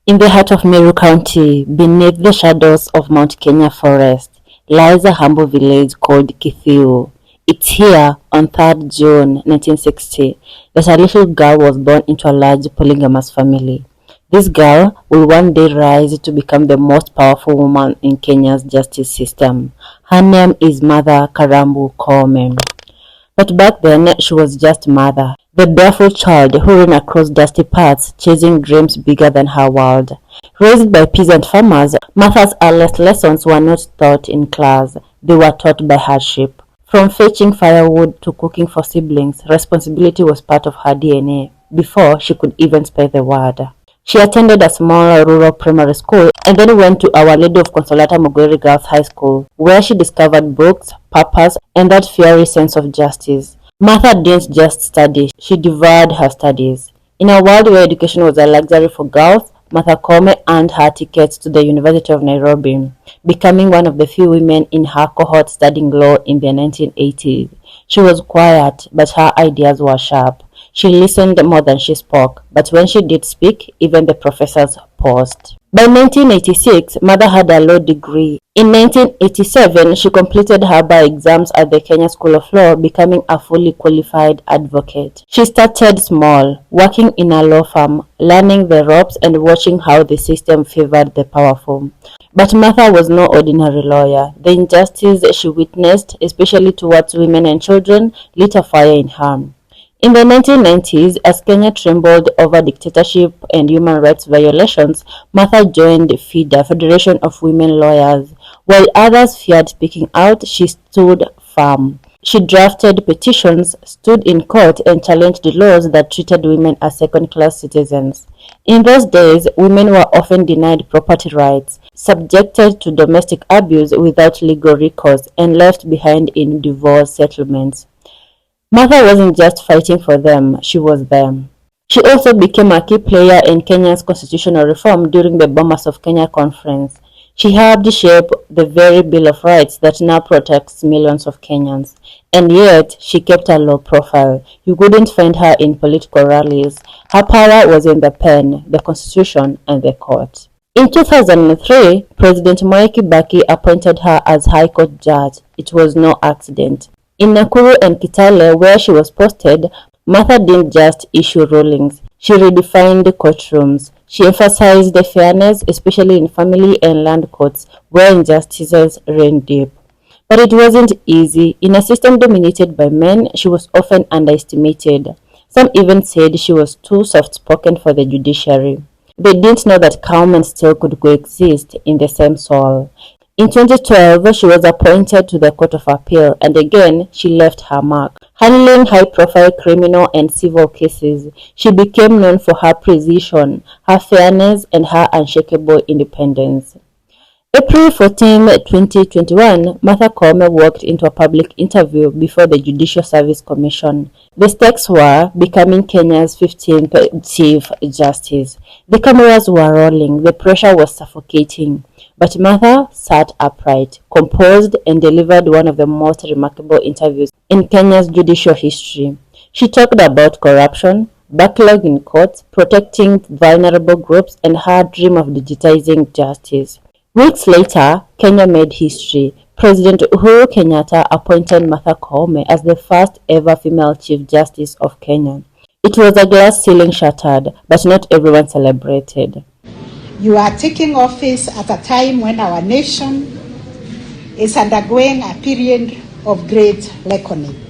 In the heart of Meru County, beneath the shadows of Mount Kenya forest, lies a humble village called Kithiu. It's here, on 3rd June 1960, that a little girl was born into a large polygamous family. This girl will one day rise to become the most powerful woman in Kenya's justice system. Her name is Mother Karambu Koome. But back then, she was just Mother, the barefoot child who ran across dusty paths, chasing dreams bigger than her world. Raised by peasant farmers, Martha's earliest lessons were not taught in class, they were taught by hardship. From fetching firewood to cooking for siblings, responsibility was part of her DNA, before she could even spell the word. She attended a small rural primary school and then went to Our Lady of Consolata Mogweri Girls High School, where she discovered books, purpose, and that fiery sense of justice. Martha didn't just study, she devoured her studies. In a world where education was a luxury for girls, Martha Koome earned her tickets to the University of Nairobi, becoming one of the few women in her cohort studying law in the 1980s. She was quiet, but her ideas were sharp. She listened more than she spoke, but when she did speak, even the professors paused. By 1986, Mother had a law degree. In 1987, she completed her bar exams at the Kenya School of Law, becoming a fully qualified advocate. She started small, working in a law firm, learning the ropes and watching how the system favored the powerful. But Martha was no ordinary lawyer. The injustice she witnessed, especially towards women and children, lit a fire in her. In the 1990s, as Kenya trembled over dictatorship and human rights violations, Martha joined FIDA, Federation of Women Lawyers. While others feared speaking out, she stood firm. She drafted petitions, stood in court, and challenged the laws that treated women as second-class citizens. In those days, women were often denied property rights, subjected to domestic abuse without legal recourse, and left behind in divorce settlements. Martha wasn't just fighting for them, she was them. She also became a key player in Kenya's constitutional reform during the Bomas of Kenya conference. She helped shape the very Bill of Rights that now protects millions of Kenyans. And yet, she kept a low profile. You couldn't find her in political rallies. Her power was in the pen, the constitution, and the court. In 2003, President Mwai Kibaki appointed her as High Court judge. It was no accident. In Nakuru and Kitale, where she was posted, Martha didn't just issue rulings. She redefined courtrooms. She emphasized the fairness, especially in family and land courts, where injustices ran deep. But it wasn't easy. In a system dominated by men, she was often underestimated. Some even said she was too soft-spoken for the judiciary. They didn't know that calm and still could coexist in the same soul. In 2012, she was appointed to the Court of Appeal, and again, she left her mark. Handling high-profile criminal and civil cases, she became known for her precision, her fairness, and her unshakable independence. April 14, 2021, Martha Koome walked into a public interview before the Judicial Service Commission. The stakes were becoming Kenya's 15th Chief Justice. The cameras were rolling, the pressure was suffocating. But Martha sat upright, composed, and delivered one of the most remarkable interviews in Kenya's judicial history. She talked about corruption, backlog in courts, protecting vulnerable groups, and her dream of digitizing justice. Weeks later, Kenya made history. President Uhuru Kenyatta appointed Martha Koome as the first ever female Chief Justice of Kenya. It was a glass ceiling shattered, but not everyone celebrated. You are taking office at a time when our nation is undergoing a period of great reckoning.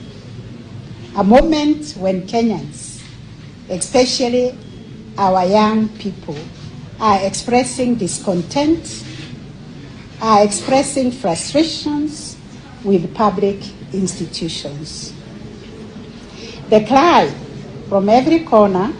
A moment when Kenyans, especially our young people, are expressing discontent, are expressing frustrations with public institutions. The cry from every corner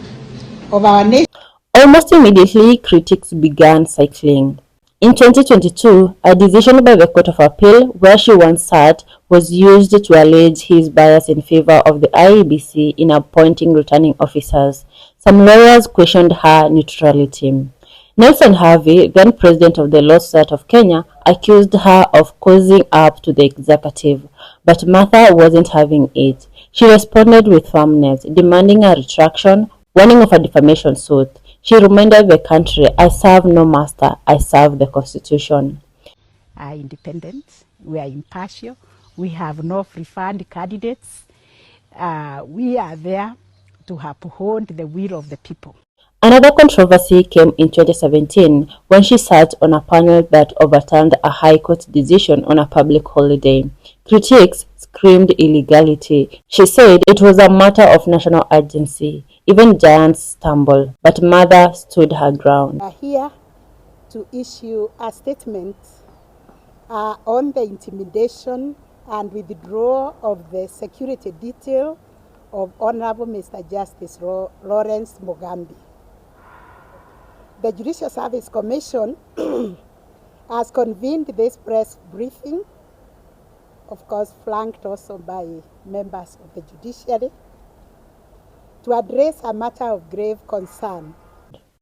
of our nation. Almost immediately, critics began cycling. In 2022, a decision by the Court of Appeal, where she once sat, was used to allege his bias in favor of the IEBC in appointing returning officers. Some lawyers questioned her neutrality. Nelson Harvey, then president of the Law Society of Kenya, accused her of cozying up to the executive. But Martha wasn't having it. She responded with firmness, demanding a retraction, warning of a defamation suit. She reminded the country, "I serve no master, I serve the Constitution." Are independent, we are impartial, we have no preferred candidates. We are there to uphold the will of the people. Another controversy came in 2017 when she sat on a panel that overturned a High Court decision on a public holiday. Critics screamed illegality. She said it was a matter of national urgency. Even giants stumble, but Mother stood her ground. We are here to issue a statement on the intimidation and withdrawal of the security detail of Honorable Mr. Justice Lawrence Mugambi. The Judicial Service Commission has convened this press briefing, of course flanked also by members of the judiciary, to address a matter of grave concern.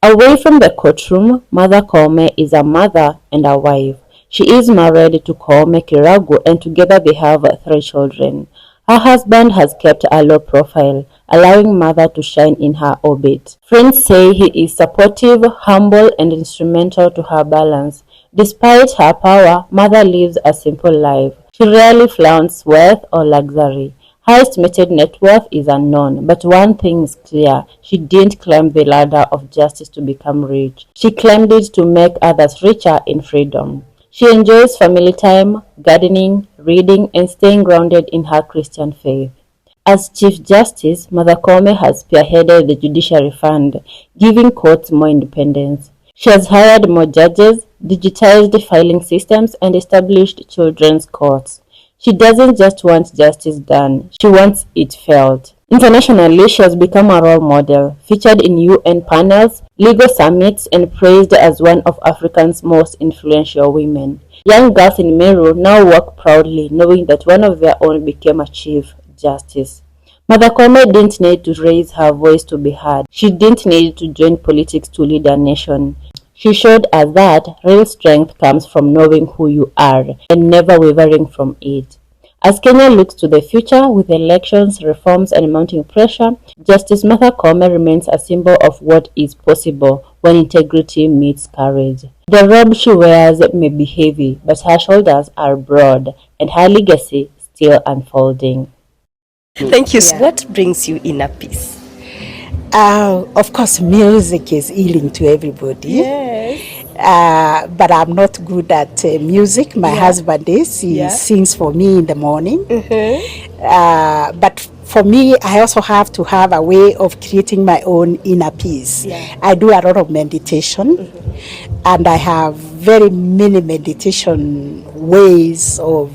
Away from the courtroom, Mother Koome is a mother and a wife. She is married to Koome Kiragu and together they have 3 children. Her husband has kept a low profile, allowing Mother to shine in her orbit. Friends say he is supportive, humble, and instrumental to her balance. Despite her power, Mother lives a simple life. She rarely flaunts wealth or luxury. Her estimated net worth is unknown, but one thing is clear: she didn't climb the ladder of justice to become rich. She climbed it to make others richer in freedom. She enjoys family time, gardening, reading, and staying grounded in her Christian faith. As Chief Justice, Mother Koome has spearheaded the Judiciary Fund, giving courts more independence. She has hired more judges, digitized filing systems, and established children's courts. She doesn't just want justice done, she wants it felt. Internationally, she has become a role model, featured in UN panels, legal summits, and praised as one of Africa's most influential women. Young girls in Meru now walk proudly, knowing that one of their own became a Chief Justice. Mother Koome didn't need to raise her voice to be heard. She didn't need to join politics to lead a nation. She showed us that real strength comes from knowing who you are and never wavering from it. As Kenya looks to the future with elections, reforms, and mounting pressure, Justice Martha Koome remains a symbol of what is possible when integrity meets courage. The robe she wears may be heavy, but her shoulders are broad, and her legacy still unfolding. Thank you. Yeah. What brings you inner peace? Of course, music is healing to everybody. Yes. But I'm not good at music. My husband is. He sings for me in the morning. But for me, I also have to have a way of creating my own inner peace. I do a lot of meditation, and I have very many meditation ways of